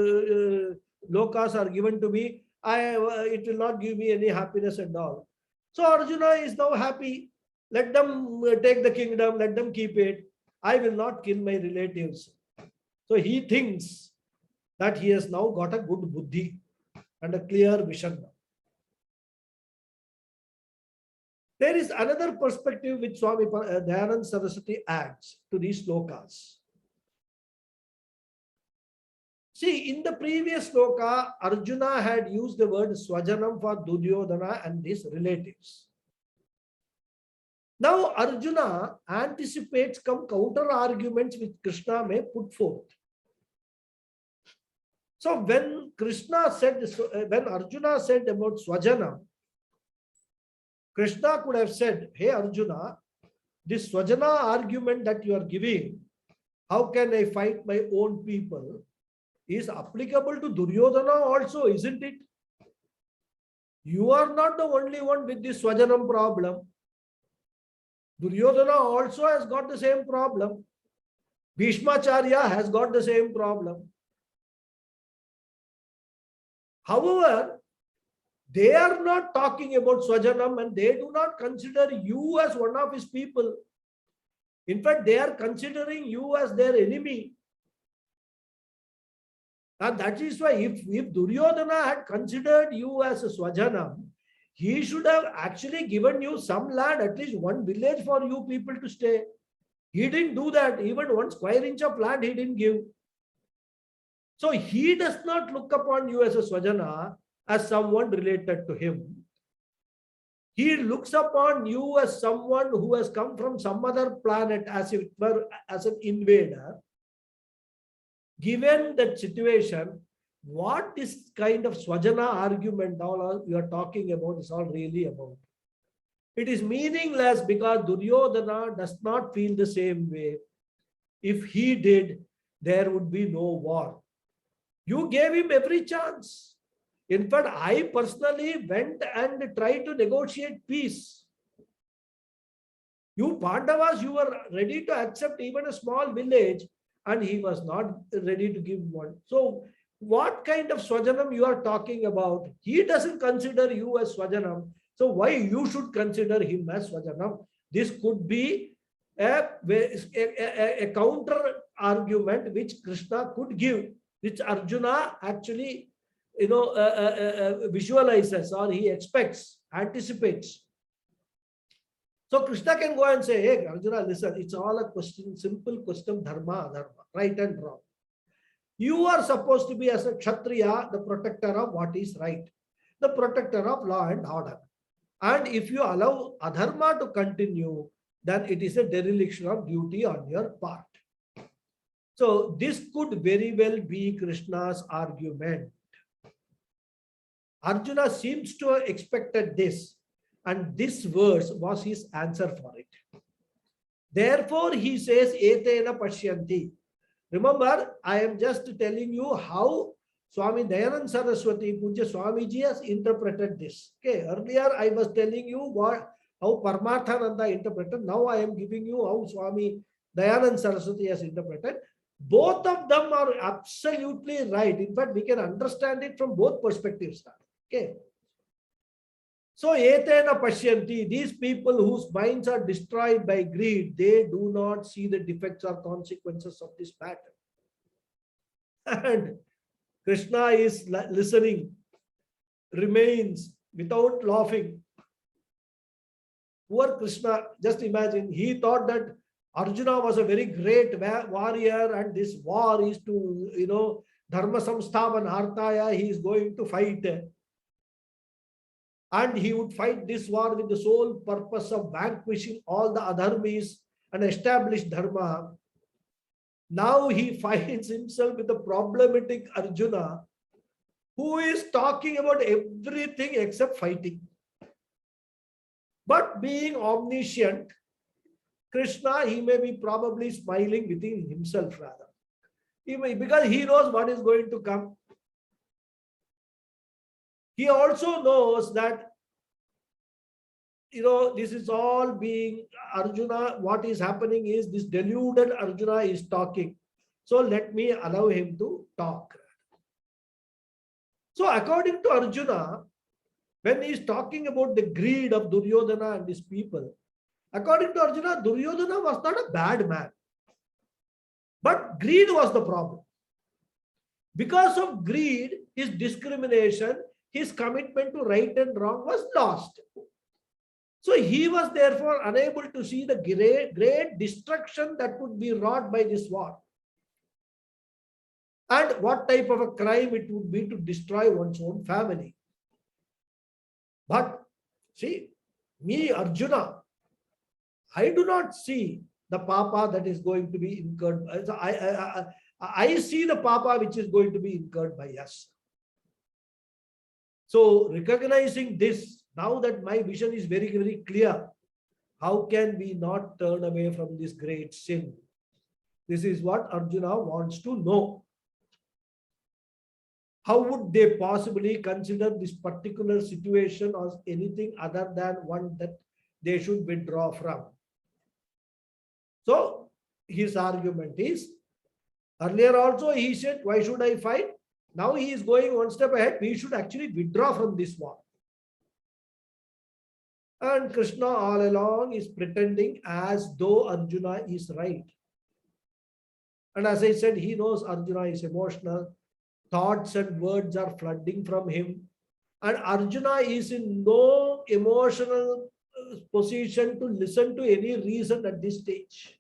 lokas are given to me. It will not give me any happiness and all. So Arjuna is now happy. Let them take the kingdom. Let them keep it. I will not kill my relatives. So he thinks that he has now got a good buddhi and a clear vision. There is another perspective which Swami Dayananda Saraswati adds to these slokas. See, in the previous sloka, Arjuna had used the word Swajanam for Duryodhana and his relatives. Now Arjuna anticipates some counter arguments which Krishna may put forth. So when Arjuna said about Swajanam, Krishna could have said, hey Arjuna, this Swajana argument that you are giving, how can I fight my own people, is applicable to Duryodhana also, isn't it? You are not the only one with this Swajanam problem. Duryodhana also has got the same problem. Bhishmacharya has got the same problem. However, they are not talking about Swajanam and they do not consider you as one of his people. In fact, they are considering you as their enemy. And that is why if Duryodhana had considered you as a Swajanam, he should have actually given you some land, at least one village for you people to stay. He didn't do that. Even 1 square inch of land he didn't give. So he does not look upon you as a Swajana, as someone related to him. He looks upon you as someone who has come from some other planet, as if it were as an invader. Given that situation, what this kind of Swajana argument all you are talking about is all really about? It is meaningless because Duryodhana does not feel the same way. If he did, there would be no war. You gave him every chance. In fact, I personally went and tried to negotiate peace. You Pandavas, you were ready to accept even a small village, and he was not ready to give one. So what kind of Swajanam you are talking about? He doesn't consider you as Swajanam. So why you should consider him as Swajanam? This could be a counter argument which Krishna could give, which Arjuna actually visualizes, or he expects, anticipates. So Krishna can go and say, hey Arjuna, listen, it's all a question, simple question, dharma, adharma, right and wrong. You are supposed to be, as a Kshatriya, the protector of what is right, the protector of law and order. And if you allow adharma to continue, then it is a dereliction of duty on your part. So this could very well be Krishna's argument. Arjuna seems to have expected this, and this verse was his answer for it. Therefore, he says, Etena Pashyanti. Remember, I am just telling you how Swami Dayananda Saraswati, Puja Swamiji has interpreted this. Okay, earlier I was telling you how Paramarthananda interpreted. Now I am giving you how Swami Dayananda Saraswati has interpreted. Both of them are absolutely right. In fact, we can understand it from both perspectives. Okay. So, etena pashyanti, these people whose minds are destroyed by greed, they do not see the defects or consequences of this battle. And Krishna is listening, remains without laughing. Poor Krishna, just imagine, he thought that Arjuna was a very great warrior and this war is to, Dharma Samsthavan Artaya, he is going to fight. And he would fight this war with the sole purpose of vanquishing all the adharmis and establish Dharma. Now he finds himself with a problematic Arjuna who is talking about everything except fighting. But being omniscient, Krishna, he may be probably smiling within himself rather. Because he knows what is going to come. He also knows that, this is all being Arjuna. What is happening is this deluded Arjuna is talking. So let me allow him to talk. So according to Arjuna, when he is talking about the greed of Duryodhana and his people, according to Arjuna, Duryodhana was not a bad man. But greed was the problem. Because of greed, his discrimination, his commitment to right and wrong was lost. So he was therefore unable to see the great destruction that would be wrought by this war. And what type of a crime it would be to destroy one's own family. But see, me, Arjuna, I do not see the papa that is going to be incurred. I see the papa which is going to be incurred by us. So recognizing this, now that my vision is very, very clear, how can we not turn away from this great sin? This is what Arjuna wants to know. How would they possibly consider this particular situation as anything other than one that they should withdraw from? So his argument is, earlier also he said, why should I fight? Now he is going one step ahead. We should actually withdraw from this war. And Krishna all along is pretending as though Arjuna is right. And as I said, he knows Arjuna is emotional. Thoughts and words are flooding from him. And Arjuna is in no emotional position to listen to any reason at this stage.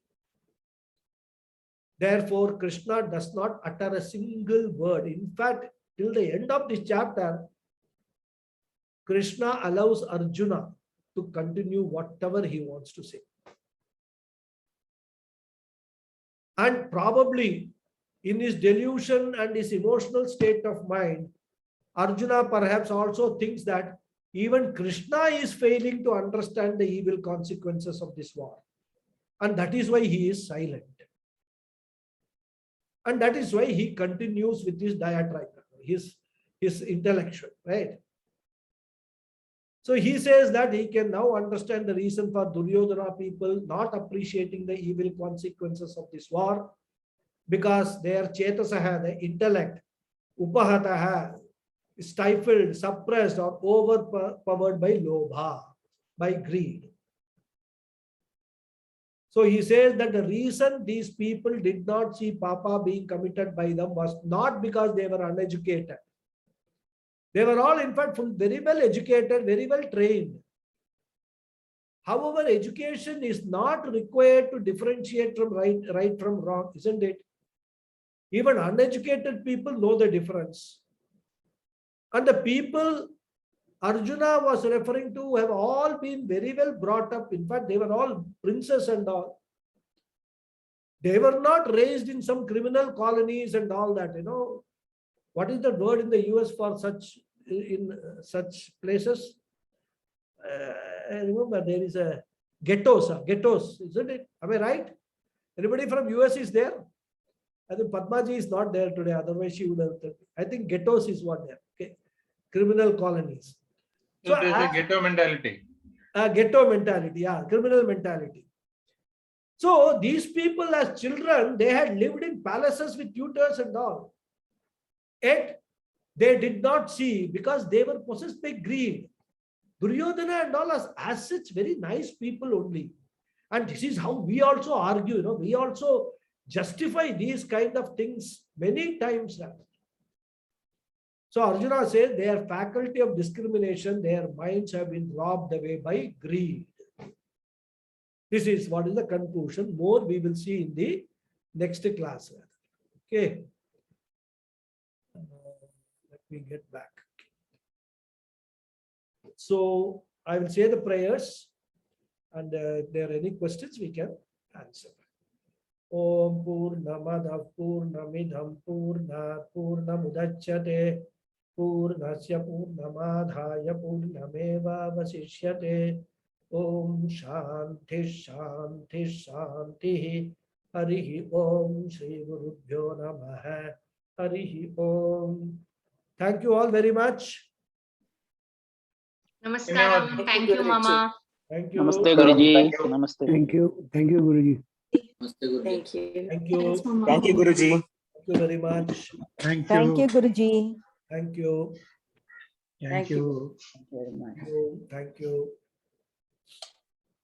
Therefore, Krishna does not utter a single word. In fact, till the end of this chapter, Krishna allows Arjuna to continue whatever he wants to say. And probably in his delusion and his emotional state of mind, Arjuna perhaps also thinks that even Krishna is failing to understand the evil consequences of this war. And that is why he is silent. And that is why he continues with his diatribe, his intellectual, right? So he says that he can now understand the reason for Duryodhana people not appreciating the evil consequences of this war, because their chetasaha, the intellect, upahataha, stifled, suppressed, or overpowered by lobha, by greed. So he says that the reason these people did not see Papa being committed by them was not because they were uneducated. They were all, in fact, very well educated, very well trained. However, education is not required to differentiate from right from wrong, isn't it? Even uneducated people know the difference. And the people Arjuna was referring to have all been very well brought up. In fact, they were all princes and all. They were not raised in some criminal colonies and all that, What is the word in the US for such places? I remember there is a ghettos, isn't it? Am I right? Anybody from US is there? I think Padmaji is not there today, otherwise she would have told me. I think ghettos is what there. Okay. Criminal colonies. So there's a ghetto mentality. Ghetto mentality, yeah, criminal mentality. So these people as children, they had lived in palaces with tutors and all. Yet they did not see, because they were possessed by greed. Duryodhana and all as such very nice people only. And this is how we also argue, we also justify these kind of things many times. So Arjuna says their faculty of discrimination, their minds have been robbed away by greed. This is what is the conclusion. More we will see in the next class. Okay. Let me get back. So I will say the prayers, and if there are any questions, we can answer. Om Purnamadav Purnamidham Purnat Purnamudachyate Purnasya Purnamadhaya Purnameva Vasishyate. Om Shanti Shanti Shanti. Harihi Om Shri Gurubhyo Namaha. Harihi Om. Thank you all very much. Namaskaram. Thank you, Mama. Thank you. Namaste, Guruji. Thank you. Namaste. Thank you. Thank you, Guruji. Thank you. Thank you. Thank you, Guruji. Thank you very much. Thank Thank you. you, Guruji. Thank you. Thank you. Thank you very much. Thank you.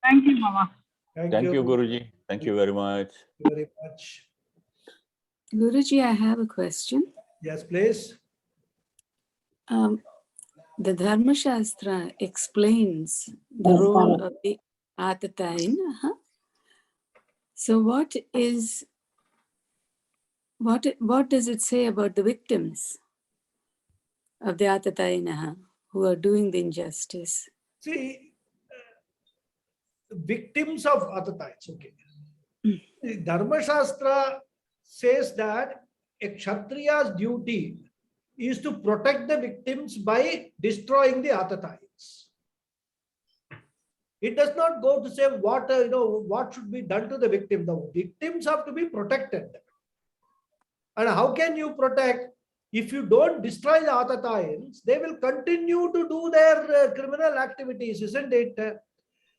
Thank you, Mama. Thank you, Guruji. Thank you very much. Thank you very much. Guruji, I have a question. Yes, please. The Dharma Shastra explains the role of the Atatayin. So what does it say about the victims of the Atatayinaha who are doing the injustice? See, victims of Atatayin. Okay. The Dharma Shastra says that a Kshatriya's duty is to protect the victims by destroying the Atatayins. It does not go to say what should be done to the victim. The victims have to be protected. And how can you protect? If you don't destroy the Atatayins, they will continue to do their criminal activities, isn't it?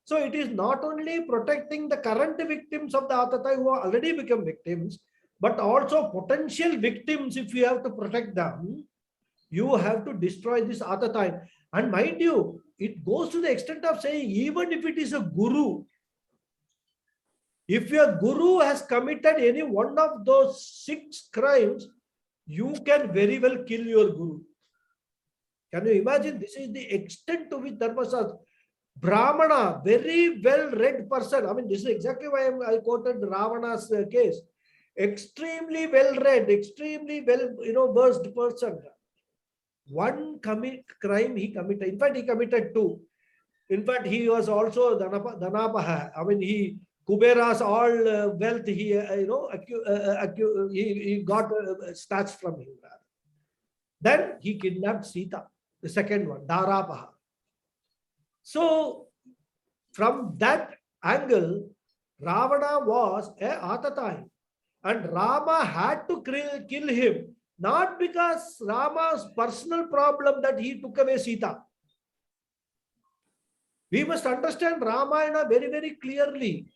So it is not only protecting the current victims of the Atatayi who have already become victims, but also potential victims. If you have to protect them, you have to destroy this Atatayi. And mind you, it goes to the extent of saying, even if it is a guru, if your guru has committed any one of those 6 crimes, you can very well kill your guru. Can you imagine? This is the extent to which Dharma Shastra. Brahmana, very well-read person. I mean, this is exactly why I quoted Ravana's case. Extremely well-read, extremely well-versed person. One crime he committed. In fact, he committed 2. In fact, he was also Danapaha. I mean, Kubera's all wealth. He got snatched from him. Then he kidnapped Sita, the second one, Darapaha. So, from that angle, Ravana was a Atatayi, and Rama had to kill him, not because Rama's personal problem that he took away Sita. We must understand Ramayana very, very clearly.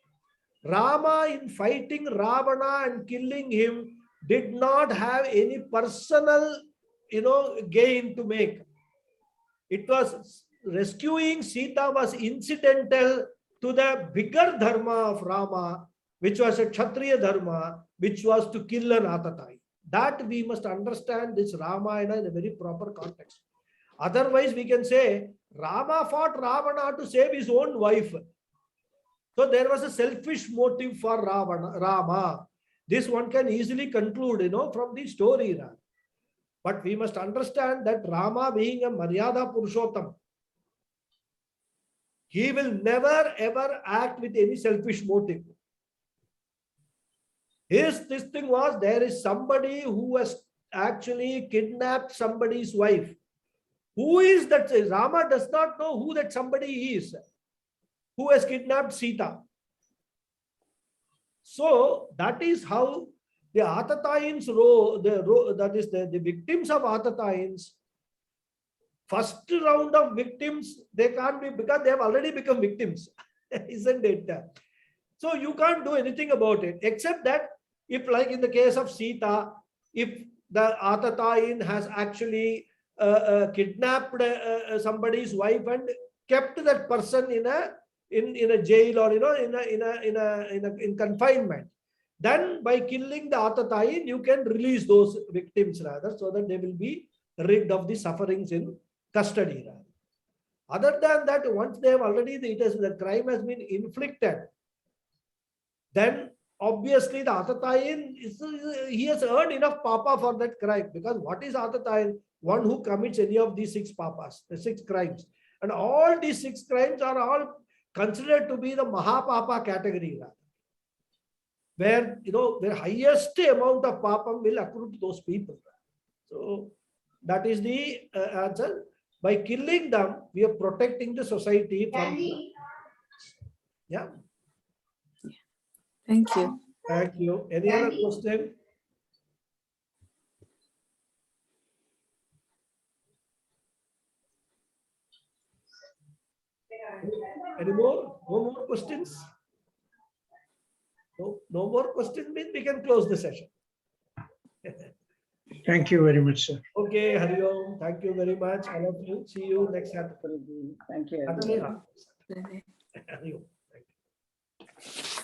Rama, in fighting Ravana and killing him, did not have any personal, gain to make. It was rescuing Sita was incidental to the bigger dharma of Rama, which was a Kshatriya dharma, which was to kill an Atatayi. That we must understand this Ramayana in a very proper context. Otherwise, we can say Rama fought Ravana to save his own wife. So there was a selfish motive for Rama. This one can easily conclude, from the story. But we must understand that Rama, being a Maryada Purushottam, he will never ever act with any selfish motive. This thing was, there is somebody who has actually kidnapped somebody's wife. Who is that? Rama does not know who that somebody is who has kidnapped Sita. So that is how the Atatayins that is the victims of Atatayins, first round of victims, they can't be, because they have already become victims, isn't it? So you can't do anything about it, except that if, like in the case of Sita, if the Atatayin has actually kidnapped somebody's wife and kept that person in a jail or in confinement, then by killing the Atatayin, you can release those victims rather, so that they will be rid of the sufferings in custody rather. Other than that, once they have already, the crime has been inflicted, then obviously the Atatayin, he has earned enough papa for that crime. Because what is Atatayin? One who commits any of these 6 papas, the 6 crimes. And all these 6 crimes are all considered to be the Mahapapa category. Where, the highest amount of papam will accrue to those people. So that is the answer. By killing them, we are protecting the society from. Yeah. Thank you. Thank you. Any other question? Any more? No more questions? No more questions means we can close the session. Thank you very much, sir. Okay, Hari Om. Thank you very much. All of you. See you next Saturday. Thank you. Saturday. Bye. Hari Om. Thank you.